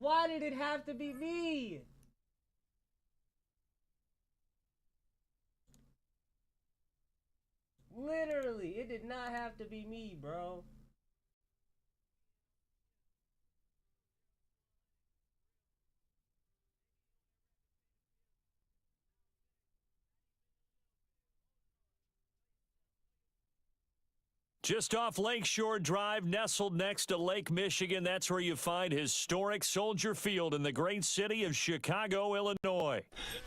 Why did it have to be me? Literally, it did not have to be me, bro. Just off Lakeshore Drive, nestled next to Lake Michigan, that's where you find historic Soldier Field in the great city of Chicago, Illinois.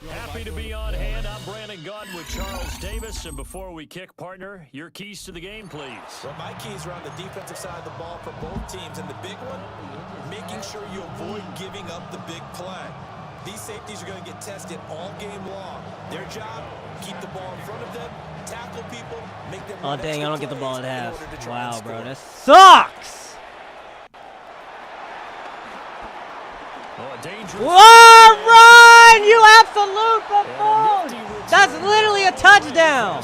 Happy to be on hand. I'm Brandon Gaunt with Charles Davis. And before we kick, partner, your keys to the game, please. Well, my keys are on the defensive side of the ball for both teams. And the big one, making sure you avoid giving up the big play. These safeties are going to get tested all game long. Their job, keep the ball in front of them, tackle people, make them. Oh, dang, I don't get the ball at half. Wow, bro, that sucks. Whoa, run, you absolute buffoon. That's literally a touchdown.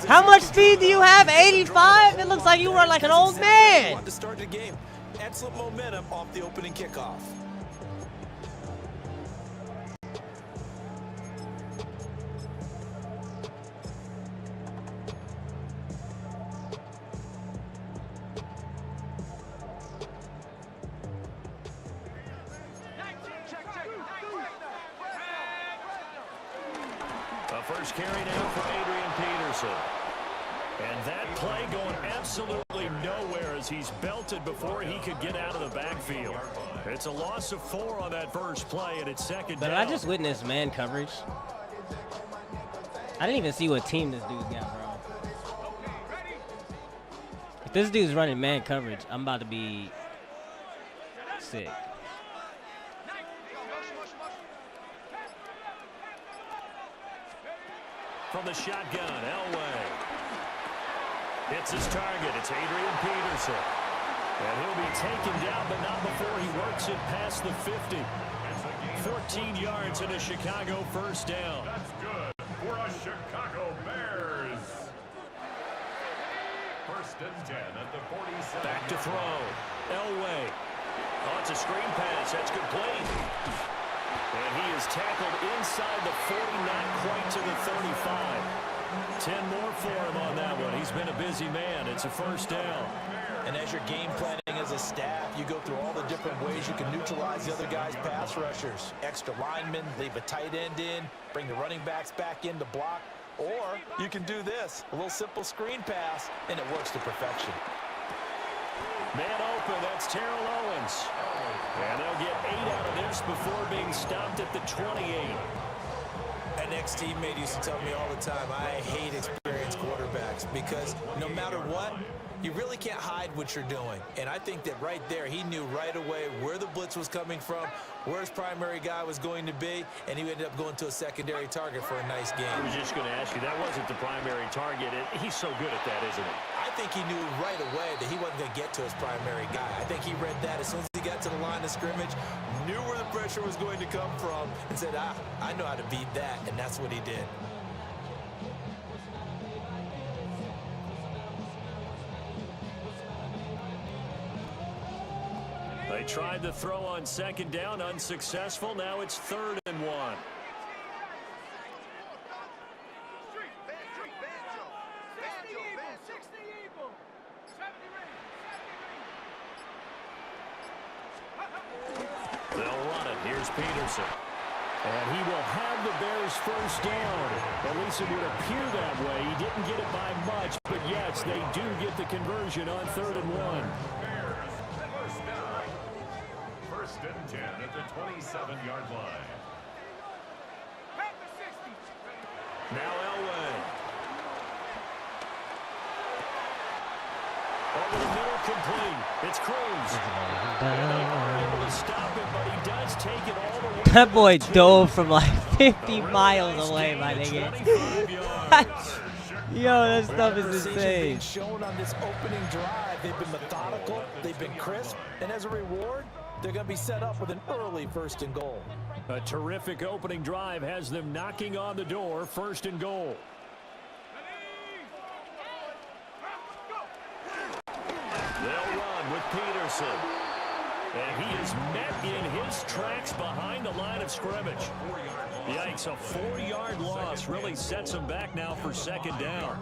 How much speed do you have? 85? It looks like you run like an old man. To start the game, excellent momentum off the opening kickoff. First carry now for Adrian Peterson. And that play going absolutely nowhere as he's belted before he could get out of the backfield. It's a loss of 4 on that first play, and it's second down. But I just witnessed man coverage. I didn't even see what team this dude's got, bro. If this dude's running man coverage, I'm about to be sick. From the shotgun, Elway. Hits his target. It's Adrian Peterson. And he'll be taken down, but not before he works it past the 50. 14 yards and a Chicago first down. That's good for a Chicago Bears. First and 10 at the 47. Back to throw. Elway. Oh, it's a screen pass. That's complete. And he is tackled inside the 40, not quite to the 35. 10 more for him on that one. He's been a busy man. It's a first down. And as you're game planning as a staff, you go through all the different ways you can neutralize the other guy's pass rushers. Extra linemen, leave a tight end in, bring the running backs back in to block. Or you can do this, a little simple screen pass, and it works to perfection. Man open, that's Terrell Owens. And they'll get 8 out of this before being stopped at the 28. An ex-teammate used to tell me all the time, I hate experienced quarterbacks because no matter what, you really can't hide what you're doing. And I think that right there, he knew right away where the blitz was coming from, where his primary guy was going to be, and he ended up going to a secondary target for a nice game. I was just going to ask you, that wasn't the primary target. He's so good at that, isn't he? I think he knew right away that he wasn't going to get to his primary guy. I think he read that as soon as he got to the line of scrimmage, knew where the pressure was going to come from, and said, I know how to beat that, and that's what he did. They tried the throw on second down, unsuccessful. Now it's 3rd and 1. They'll run it. Here's Peterson. And he will have the Bears first down. At least it would appear that way. He didn't get it by much, but yes, they do get the conversion on 3rd and 1. First and 10 at the 27-yard line. Now Elway. Over the middle, complete. It's Cruz. Able to stop it, but he does take it all the way. That boy dove from like 50 miles away, my nigga. Yo, that stuff is insane. Being shown on this opening drive, they've been methodical, they've been crisp, and as a reward, they're going to be set up with an early 1st and goal. A terrific opening drive has them knocking on the door, 1st and goal. They'll run with Peterson. And he is met in his tracks behind the line of scrimmage. Yikes, a 4-yard loss really sets him back now for second down.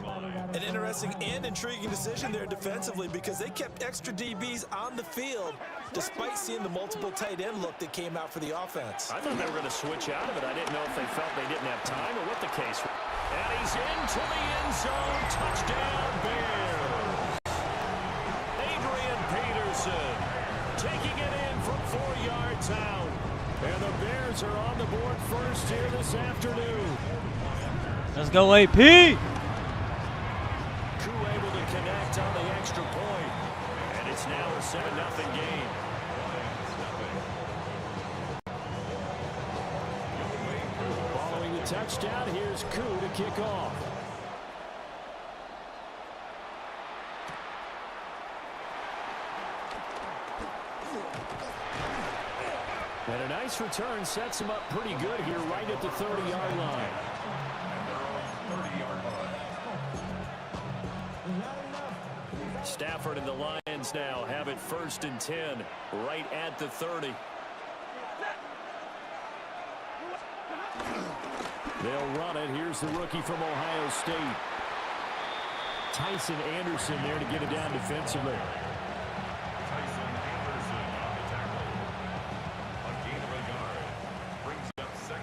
An interesting and intriguing decision there defensively because they kept extra DBs on the field despite seeing the multiple tight end look that came out for the offense. I thought they were going to switch out of it. I didn't know if they felt they didn't have time or what the case was. And he's into the end zone. Touchdown, Bears. Adrian Peterson taking it in from 4 yards out. And the Bears are on the board first here this afternoon. Let's go, AP. Koo able to connect on the extra point. And it's now a 7-0 game. Following the touchdown, here's Koo to kick off. And a nice return sets him up pretty good here right at the 30-yard line. Stafford and the Lions now have it 1st and 10 right at the 30. They'll run it. Here's the rookie from Ohio State. Tyson Anderson there to get it down defensively.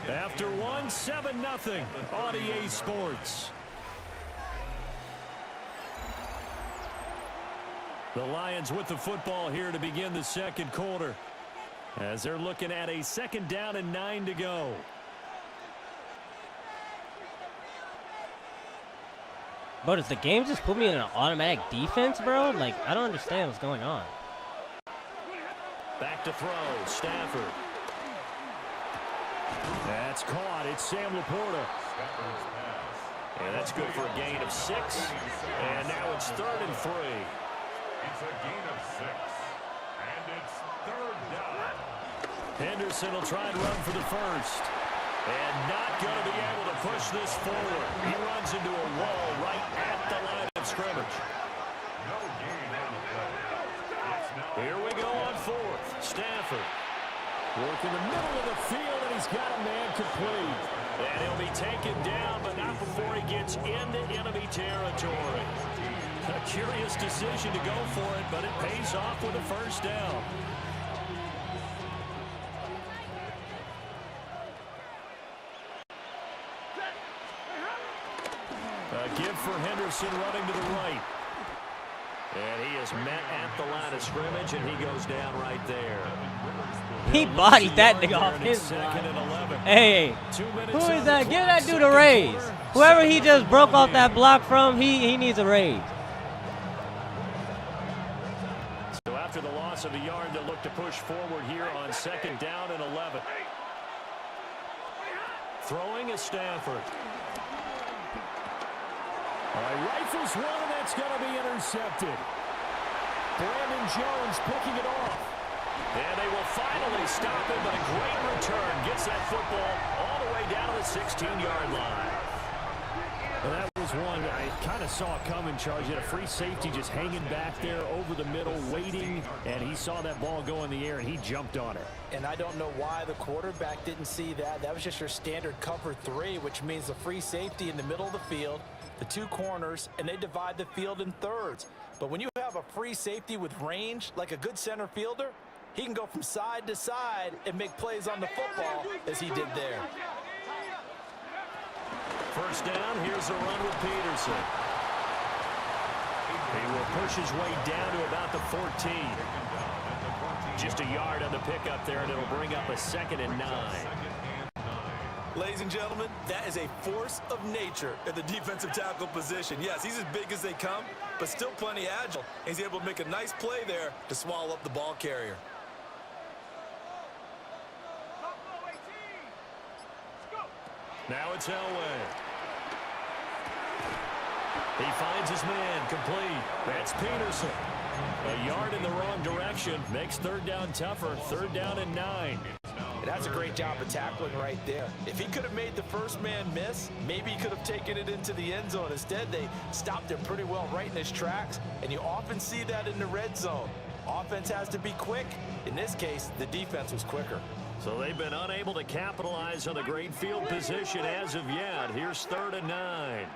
After 7-0 on EA Sports. The Lions with the football here to begin the second quarter as they're looking at a 2nd down and 9 to go. Bro, does the game just put me in an automatic defense, bro? Like, I don't understand what's going on. Back to throw, Stafford. That's caught. It's Sam Laporta. And that's good for a gain of 6. And now it's 3rd and 3. It's a gain of 6. And it's 3rd down. Henderson will try and run for the first. And not going to be able to push this forward. He runs into a wall right at the line of scrimmage. No gain on the play. It's now Here we go on 4th. Stafford. Working the middle of the field, and he's got a man complete. And he'll be taken down, but not before he gets into enemy territory. A curious decision to go for it, but it pays off with a 1st down. A give for Henderson running to the right. And he is met at the line of scrimmage, and he goes down right there. He bodied that nigga off his line. Hey, who is that? Give that dude a raise. Whoever he just broke off that block from, he needs a raise. So after the loss of a yard, they'll look to push forward here on 2nd down and 11. Throwing is Stafford. All right, rifles one, and that's going to be intercepted. Brandon Jones picking it off. And they will finally stop him, but a great return gets that football all the way down to the 16-yard line. Well, that was one I kind of saw coming, Charles. You had a free safety just hanging back there over the middle, waiting, and he saw that ball go in the air, and he jumped on it. And I don't know why the quarterback didn't see that. That was just your standard cover 3, which means the free safety in the middle of the field, the 2 corners, and they divide the field in thirds. But when you have a free safety with range, like a good center fielder, he can go from side to side and make plays on the football as he did there. 1st down, here's a run with Peterson. He will push his way down to about the 14. Just a yard on the pickup there, and it'll bring up a 2nd and 9. Ladies and gentlemen, that is a force of nature at the defensive tackle position. Yes, he's as big as they come, but still plenty agile. He's able to make a nice play there to swallow up the ball carrier. Now it's Elway. He finds his man, complete. That's Peterson. A yard in the wrong direction makes 3rd down tougher. 3rd down and 9. That's a great job of tackling right there. If he could have made the first man miss, maybe he could have taken it into the end zone. Instead, they stopped him pretty well right in his tracks, and you often see that in the red zone. Offense has to be quick. In this case, the defense was quicker. So they've been unable to capitalize on the great field position as of yet. Here's 3rd and 9.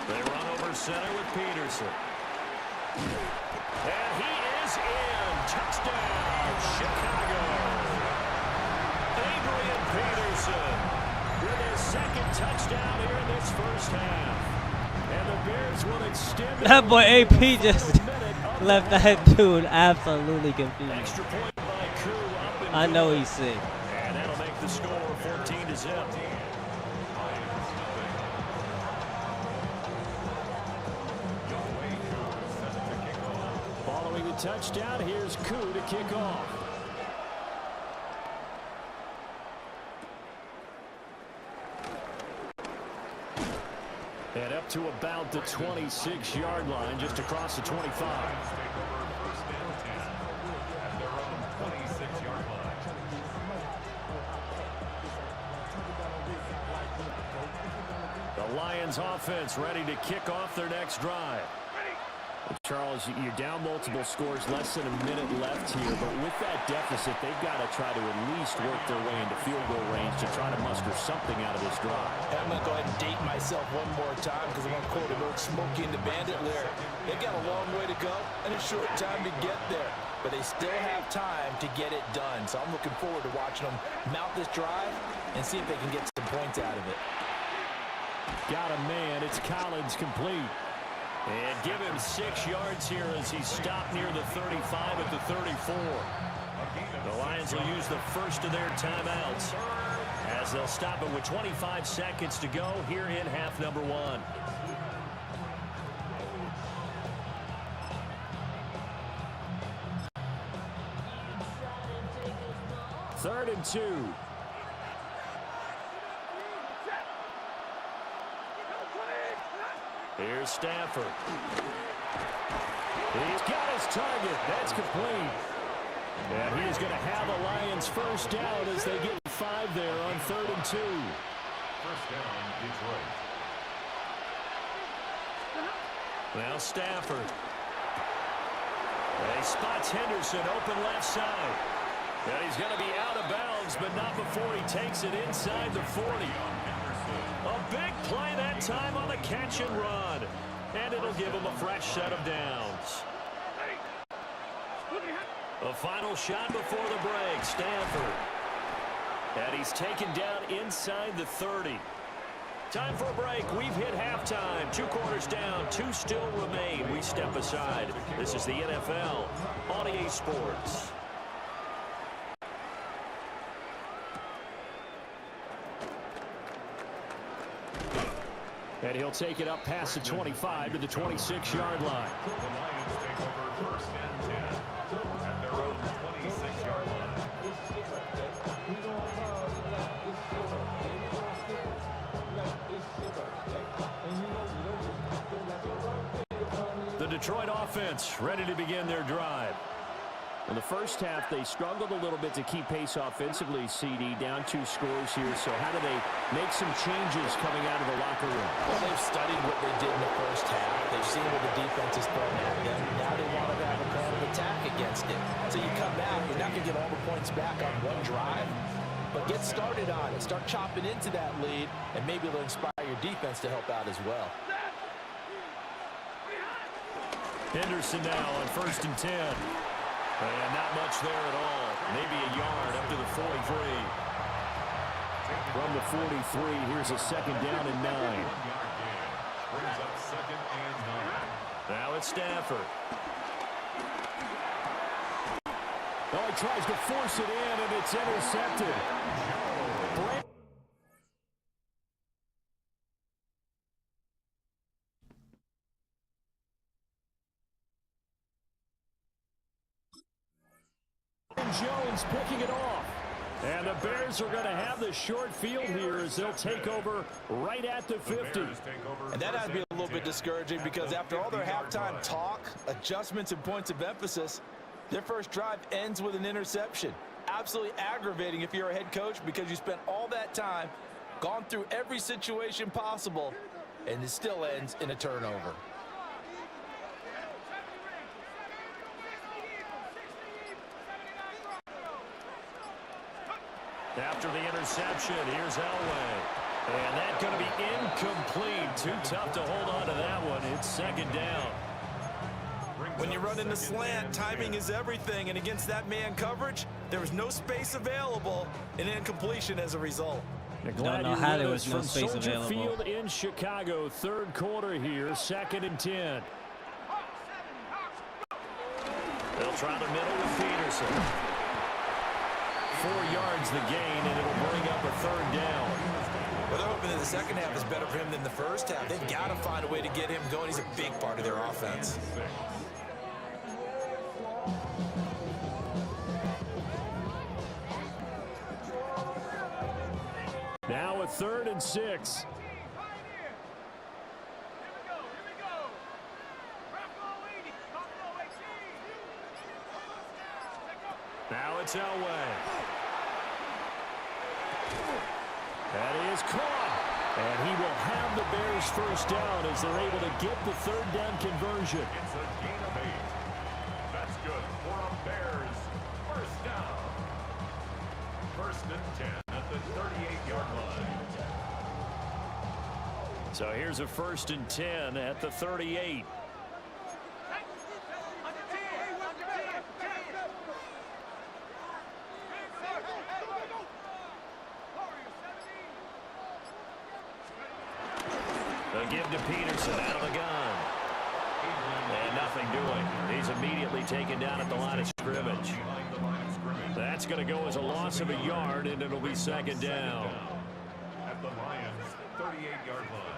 They run over center with Peterson. And he is in. Touchdown, Chicago. Adrian Peterson with his 2nd touchdown here in this first half. And the Bears will extend it. That boy AP just left that dude absolutely confused. Extra point by Koo up and I know good. he's sick. And that'll make the score 14-0. Following the touchdown, here's Koo to kick off. And up to about the 26-yard line, just across the 25. The Lions offense ready to kick off their next drive. Charles, you're down multiple scores, less than a minute left here, but with that deficit, they've got to try to at least work their way into field goal range to try to muster something out of this drive. I'm going to go ahead and date myself one more time because I'm going to quote an old Smokey and the Bandit lyric. They've got a long way to go and a short time to get there, but they still have time to get it done. So I'm looking forward to watching them mount this drive and see if they can get some points out of it. Got a man. It's Collins complete. And give him 6 yards here as he's stopped near the 35 at the 34. The Lions will use the first of their timeouts as they'll stop it with 25 seconds to go here in half number 1. Third and 2. Here's Stafford. He's got his target. That's complete. And he is going to have the Lions first down as they get 5 there on 3rd and 2. First down, Detroit. Now Stafford. And he spots Henderson open left side. And he's going to be out of bounds, but not before he takes it inside the 40. A big play that time on the catch and run. And it'll give him a fresh set of downs. A final shot before the break. Stafford. And he's taken down inside the 30. Time for a break. We've hit halftime. 2 quarters down. 2 still remain. We step aside. This is the NFL on EA Sports. And he'll take it up past the 25 to the 26-yard line. The Lions take over 1st and 10 at their own 26-yard line. The Detroit offense ready to begin their drive. In the first half, they struggled a little bit to keep pace offensively, CD, down 2 scores here. So how do they make some changes coming out of the locker room? Well, they've studied what they did in the first half. They've seen what the defense is throwing at them. Now they want to have a plan of attack against it. So you come out, you're not going to get all the points back on one drive, but get started on it. Start chopping into that lead, and maybe it'll inspire your defense to help out as well. Henderson now on 1st and 10. And not much there at all. Maybe a yard up to the 43. From the 43, here's a 2nd down and 9. Brings up 2nd and 9. Now it's Stafford. Oh, he tries to force it in, and it's intercepted. Jones picking it off. And the Bears are going to have the short field here as they'll take over right at the 50. And that had to be a little bit discouraging because after all their halftime talk, adjustments, and points of emphasis, their first drive ends with an interception. Absolutely aggravating if you're a head coach because you spent all that time Gone through every situation possible, and it still ends in a turnover. After the interception, here's Elway. And that's going to be incomplete. Too tough to hold on to that one. It's second down. When you run in the slant, timing is everything, and against that man coverage, there was no space available, and incompletion as a result. Don't know how there was no space Soldier available. Field in Chicago, third quarter here, 2nd and 10. They'll try the middle with Peterson. 4 yards the gain, and it'll bring up a third down. Well, they're hoping that the second half is better for him than the first half. They've got to find a way to get him going. He's a big part of their offense. Now a 3rd and 6. Now it's Elway. That is caught. And he will have the Bears first down as they're able to get the third down conversion. It's a gain of 8. That's good for a Bears first down. 1st and 10 at the 38-yard line. So here's a 1st and 10 at the 38. They'll give to Peterson out of the gun. And nothing doing. He's immediately taken down at the line of scrimmage. That's going to go as a loss of a yard, and it'll be second down. At the Lions' 38-yard line.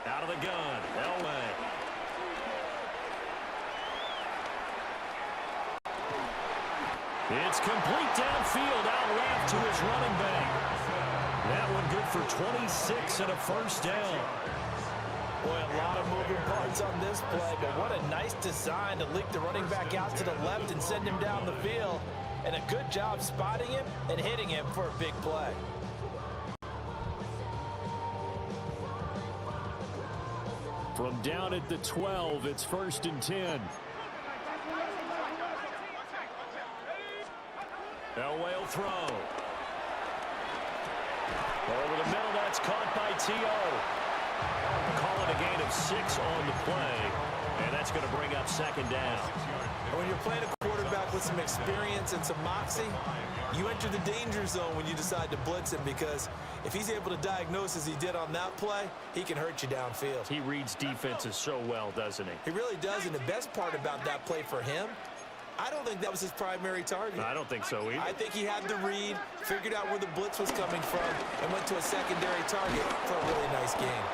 Out of the gun, Elway. It's complete downfield, out left to his running back. That one good for 26 and a first down. Boy, a lot of moving parts on this play, but what a nice design to leak the running back out to the left and send him down the field. And a good job spotting him and hitting him for a big play. From down at the 12, it's 1st and 10. Elway will throw. Over the middle, that's caught by T.O. Call it a gain of 6 on the play, and that's going to bring up second down. When you're playing a quarterback with some experience and some moxie, you enter the danger zone when you decide to blitz him, because if he's able to diagnose as he did on that play, he can hurt you downfield. He reads defenses so well, doesn't he? He really does, and the best part about that play for him, I don't think that was his primary target. I don't think so either. I think he had the read, figured out where the blitz was coming from, and went to a secondary target for a really nice gain.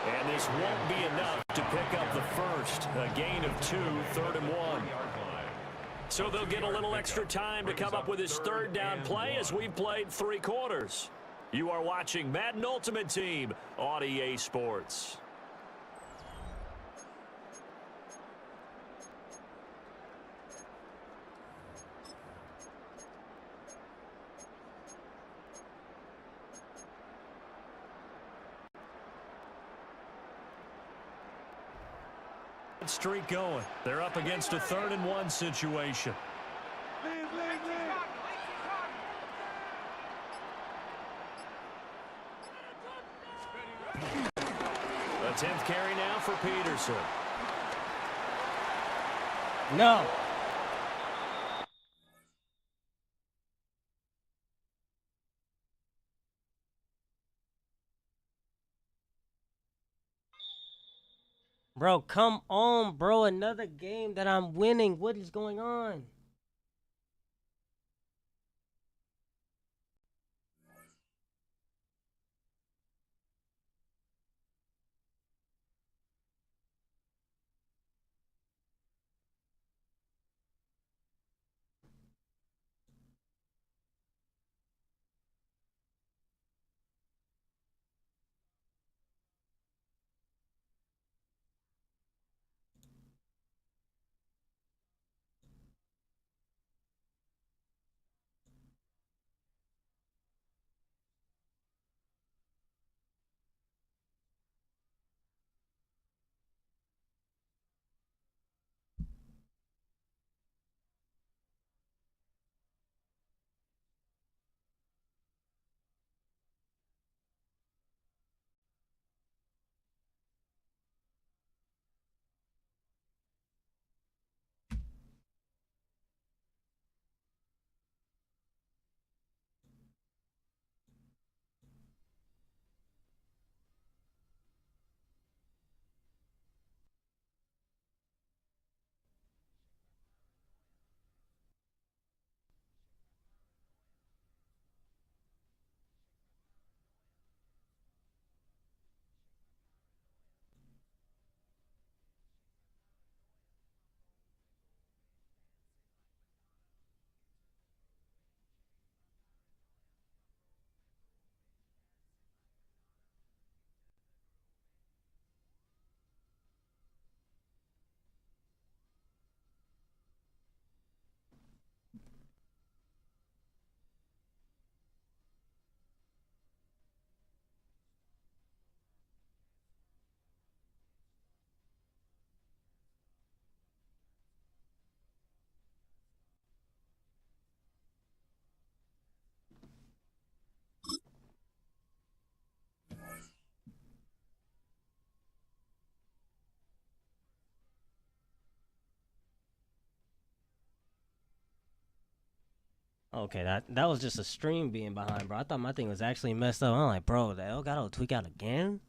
And this won't be enough to pick up the first. A gain of 2, 3rd and 1. So they'll get a little extra time to come up with his third down play as we've played 3 quarters. You are watching Madden Ultimate Team on EA Sports. Streak going. They're up against a 3rd and 1 situation. A 10th carry now for Peterson. No. Bro, come on, bro. Another game that I'm winning. What is going on? Okay, that was just a stream being behind, bro. I thought my thing was actually messed up. I'm like, bro, the Elgato tweak out again?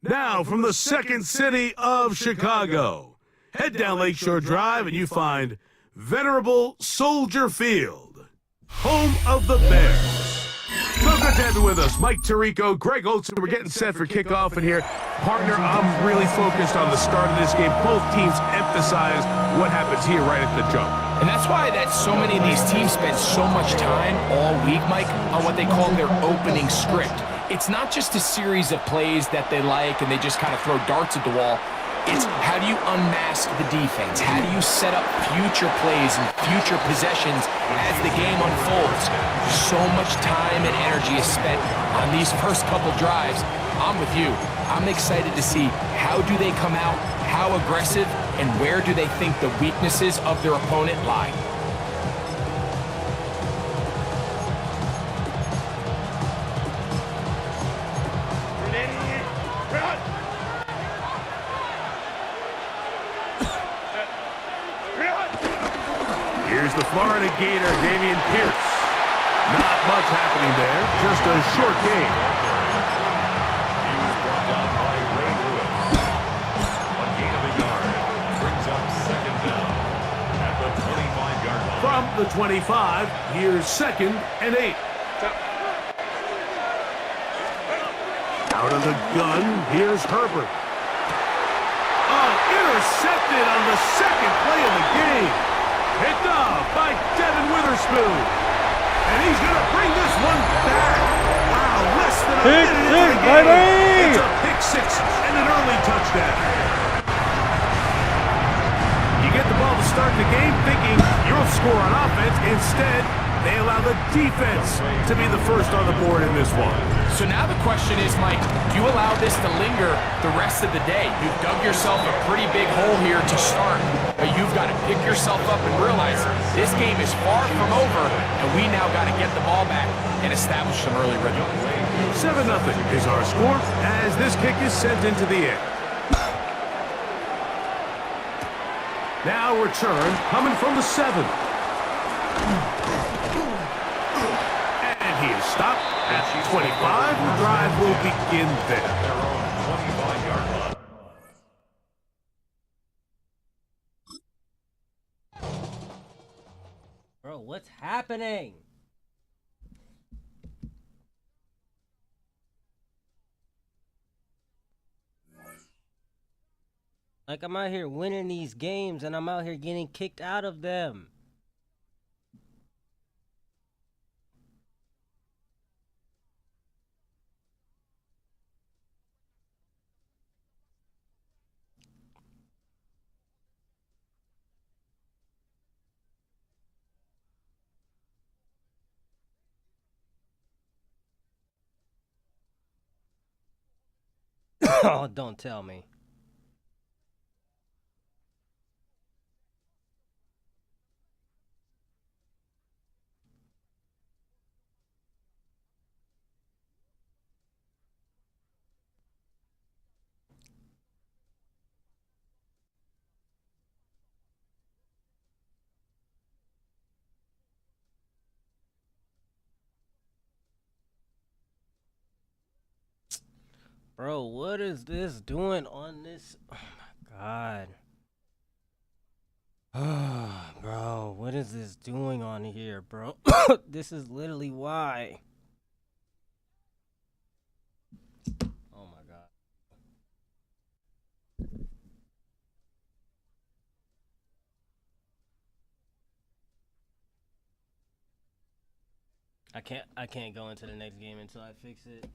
Now from the second city of Chicago, head down Lakeshore Drive and you find venerable Soldier Field, home of the Bears. So good to have you with us. Mike Tirico, Greg Olson. We're getting set for kickoff in here. Partner, I'm really focused on the start of this game. Both teams emphasize what happens here right at the jump. And that's why so many of these teams spend so much time all week, Mike, on what they call their opening script. It's not just a series of plays that they like and they just kind of throw darts at the wall. It's how do you unmask the defense? How do you set up future plays and future possessions as the game unfolds? So much time and energy is spent on these first couple drives. I'm with you. I'm excited to see how do they come out, how aggressive, and where do they think the weaknesses of their opponent lie. Here's the Florida Gator, Damian Pierce. Not much happening there, just a short game. He was brought down by Ray Lewis. A gain of a yard. Brings up second down at the 25-yard line. From the 25, here's 2nd and 8. Out of the gun, here's Herbert. Oh, intercepted on the second play of the game. Picked off by Devin Witherspoon. And he's going to bring this one back. Wow, less than a minute into the game. Baby! It's a pick six and an early touchdown. You get the ball to start the game thinking you'll score on offense. Instead, they allow the defense to be the first on the board in this one. So now the question is, Mike, do you allow this to linger the rest of the day? You've dug yourself a pretty big hole here to start, but you've got to pick yourself up and realize this game is far from over, and we now got to get the ball back and establish some early rhythm. 7-0 is our score as this kick is sent into the air. Now return coming from the 7. And he is stopped at 25. The drive will begin there. Their own 25-yard line. Bro, what's happening? Like, I'm out here winning these games, and I'm out here getting kicked out of them. Oh, don't tell me. Bro, what is this doing on this? Oh my god. Bro, what is this doing on here, bro? This is literally why. Oh my god. I can't go into the next game until I fix it.